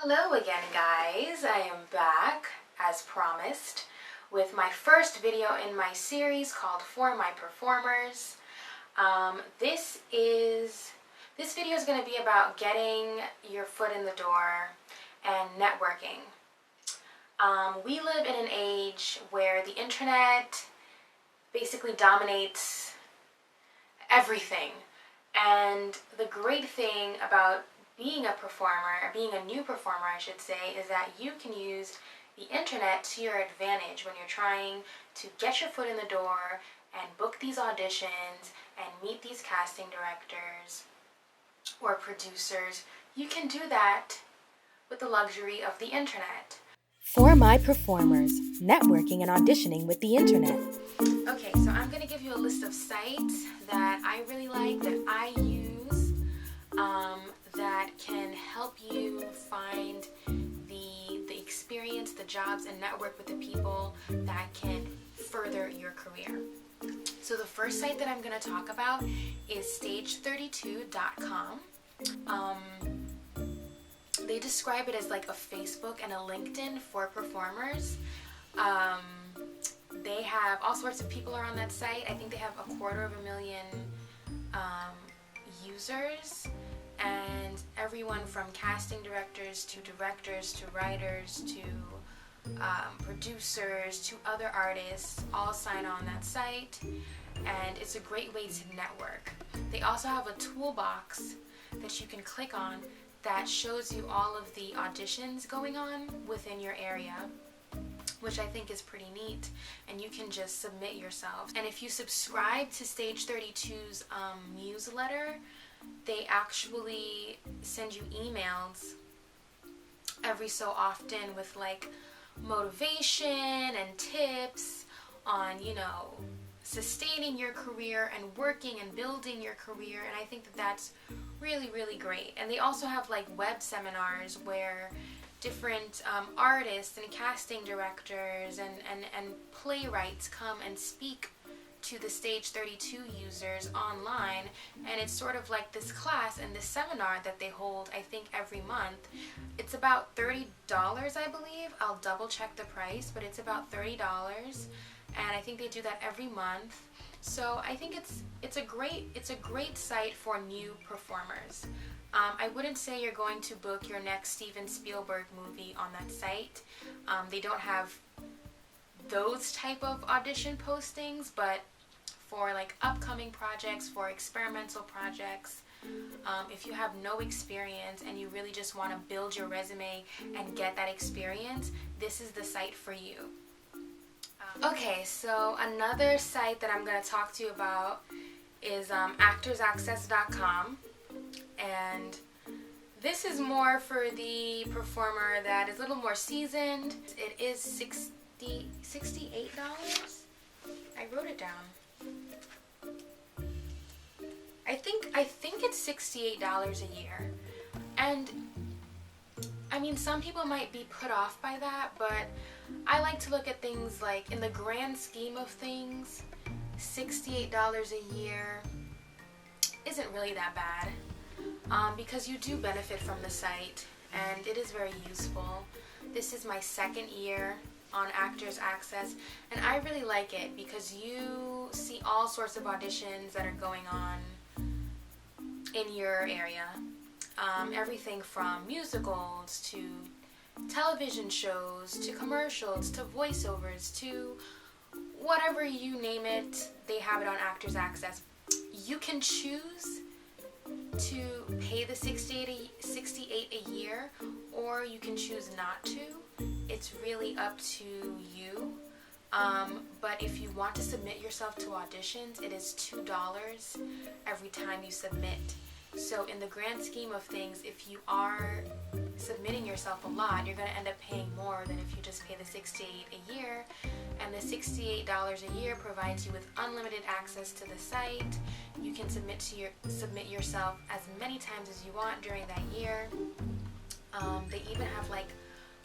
Hello again, guys. I am back as promised with my first video in my series called For My Performers. This video is going to be about getting your foot in the door and networking. We live in an age where the internet basically dominates everything, and the great thing about being a performer, being a new performer I should say, is that you can use the internet to your advantage when you're trying to get your foot in the door and book these auditions and meet these casting directors or producers. You can do that with the luxury of the internet. For My Performers, networking and auditioning with the internet. Okay, so I'm going to give you a list of sites that I really like, that I use, that can help you find the experience, the jobs, and network with the people that can further your career. So the first site that I'm going to talk about is stage32.com. They describe it as like a Facebook and a LinkedIn for performers. They have all sorts of people are on that site. I think they have 250,000 users, and everyone from casting directors to writers to producers to other artists all sign on that site, and it's a great way to network. They also have a toolbox that you can click on that shows you all of the auditions going on within your area, which I think is pretty neat, and you can just submit yourself. And if you subscribe to Stage 32's newsletter, they actually send you emails every so often with like motivation and tips on, sustaining your career and working and building your career, and I think that that's really, really great. And they also have like web seminars where different artists and casting directors and playwrights come and speak to the Stage 32 users online, and it's sort of like this class and this seminar that they hold, I think, every month. It's about $30, I believe. I'll double check the price, but it's about $30, and I think they do that every month. So I think it's a great site for new performers. I wouldn't say you're going to book your next Steven Spielberg movie on that site. They don't have those type of audition postings, but for like upcoming projects, for experimental projects, if you have no experience and you really just want to build your resume and get that experience, this is the site for you. Okay, so another site that I'm going to talk to you about is actorsaccess.com, and this is more for the performer that is a little more seasoned. It is $68. I wrote it down. I think it's $68 a year. And I mean, some people might be put off by that, but I like to look at things like, in the grand scheme of things, $68 a year isn't really that bad, because you do benefit from the site and it is very useful. This is my second year on Actors Access, and I really like it because you see all sorts of auditions that are going on in your area. Everything from musicals to television shows to commercials to voiceovers to whatever you name it, they have it on Actors Access. You can choose to pay the $68 a year, or you can choose not to. It's really up to you. But if you want to submit yourself to auditions, it is $2 every time you submit. So in the grand scheme of things, if you are submitting yourself a lot, you're going to end up paying more than if you just pay the $68 a year. And the $68 a year provides you with unlimited access to the site. You can submit yourself as many times as you want during that year. They even have like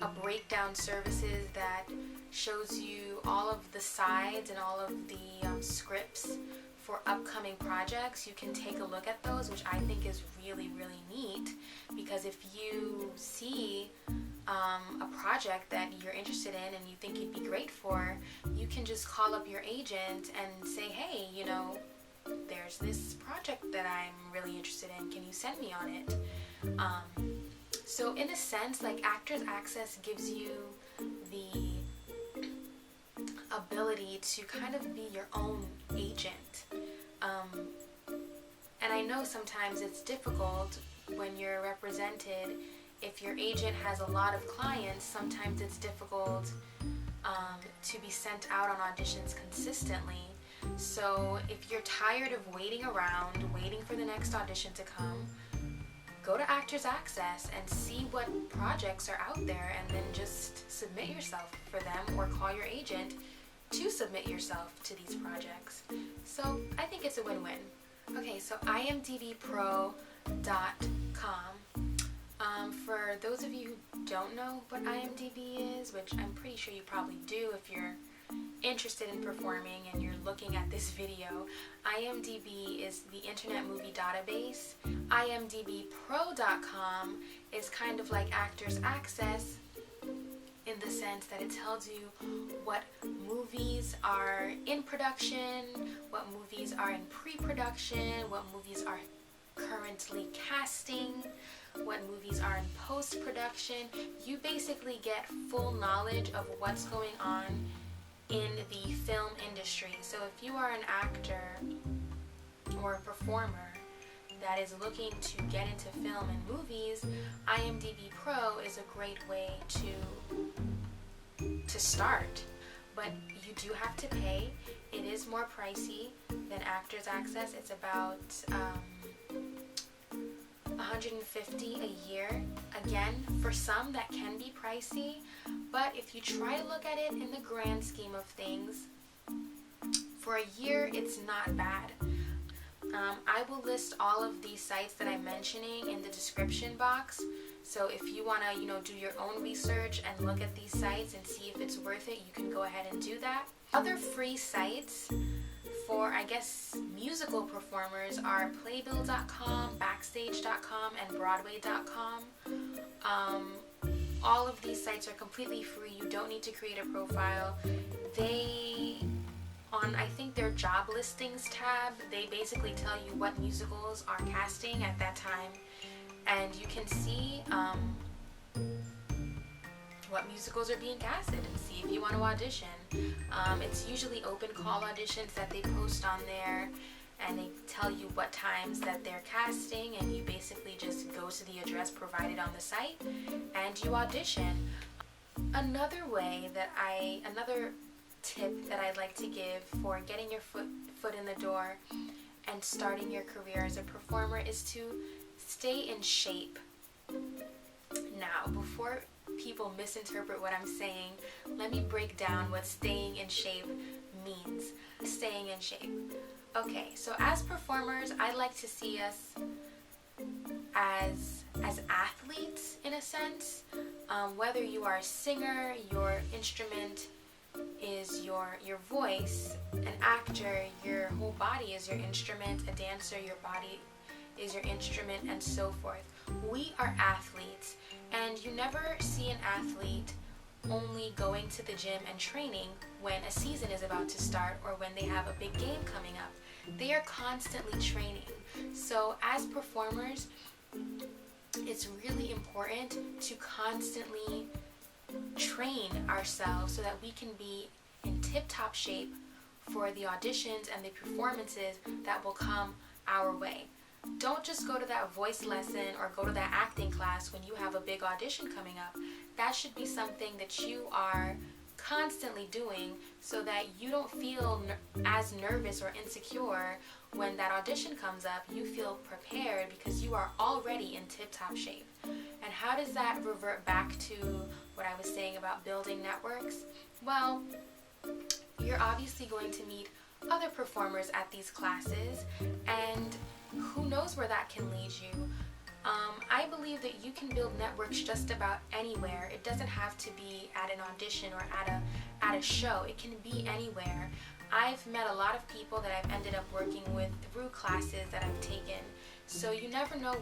a breakdown services that shows you all of the sides and all of the scripts for upcoming projects, you can take a look at those, which I think is really, really neat, because if you see a project that you're interested in and you think you'd be great for, you can just call up your agent and say, hey, you know, there's this project that I'm really interested in, can you send me on it? So in a sense, like, Actors Access gives you the ability to kind of be your own agent. And I know sometimes it's difficult when you're represented. If your agent has a lot of clients, sometimes it's difficult to be sent out on auditions consistently. So if you're tired of waiting around, waiting for the next audition to come, go to Actors Access and see what projects are out there, and then just submit yourself for them, or call your agent to submit yourself to these projects. So I think it's a win-win. Okay, so IMDbPro.com. For those of you who don't know what IMDb is, which I'm pretty sure you probably do if you're interested in performing and you're looking at this video, IMDb is the Internet Movie Database. IMDbPro.com is kind of like Actors Access in the sense that it tells you what movies are in production, what movies are in pre-production, what movies are currently casting, what movies are in post-production. You basically get full knowledge of what's going on in the film industry. So if you are an actor or a performer that is looking to get into film and movies, IMDb Pro is a great way to start. But you do have to pay. It is more pricey than Actors Access. It's about $150 a year. Again, for some that can be pricey, but if you try to look at it in the grand scheme of things, for a year it's not bad. I will list all of these sites that I'm mentioning in the description box. So if you want to, do your own research and look at these sites and see if it's worth it, you can go ahead and do that. Other free sites for, I guess, musical performers are Playbill.com, Backstage.com, and Broadway.com. All of these sites are completely free. You don't need to create a profile. I think their job listings tab, they basically tell you what musicals are casting at that time, and you can see what musicals are being casted and see if you want to audition. It's usually open call auditions that they post on there, and they tell you what times that they're casting, and you basically just go to the address provided on the site and you audition. Another tip that I'd like to give for getting your foot in the door and starting your career as a performer is to stay in shape. Now, before people misinterpret what I'm saying, let me break down what staying in shape means. Staying in shape. Okay, so as performers, I like to see us as athletes in a sense. Whether you are a singer, your instrument is your voice, an actor, your whole body is your instrument, a dancer, your body is your instrument, and so forth. We are athletes, and you never see an athlete only going to the gym and training when a season is about to start or when they have a big game coming up. They are constantly training. So as performers, it's really important to constantly train ourselves so that we can be in tip-top shape for the auditions and the performances that will come our way. Don't just go to that voice lesson or go to that acting class when you have a big audition coming up. That should be something that you are constantly doing so that you don't feel as nervous or insecure when that audition comes up. You feel prepared because you are already in tip-top shape. And how does that revert back to what I was saying about building networks? Well, you're obviously going to meet other performers at these classes, and who knows where that can lead you. I believe that you can build networks just about anywhere. It doesn't have to be at an audition or at a show. It can be anywhere. I've met a lot of people that I've ended up working with through classes that I've taken. So you never know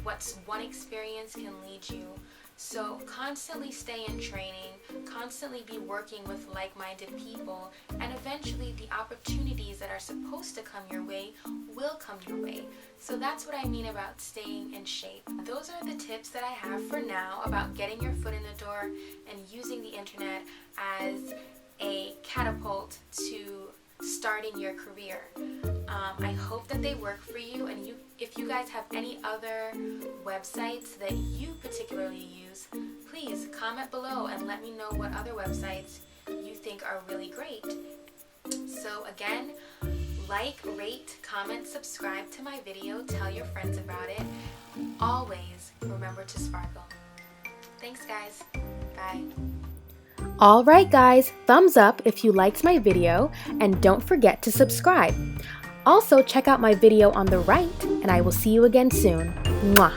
what's one experience can lead you. So constantly stay in training, constantly be working with like-minded people, and eventually the opportunities that are supposed to come your way will come your way. So that's what I mean about staying in shape. Those are the tips that I have for now about getting your foot in the door and using the internet as a catapult to starting your career. I hope that they work for you, and if you guys have any other websites that you particularly use, please comment below and let me know what other websites you think are really great. So again, like, rate, comment, subscribe to my video, tell your friends about it. Always remember to sparkle. Thanks guys. Bye. Alright guys, thumbs up if you liked my video, and don't forget to subscribe. Also check out my video on the right, and I will see you again soon. Mwah!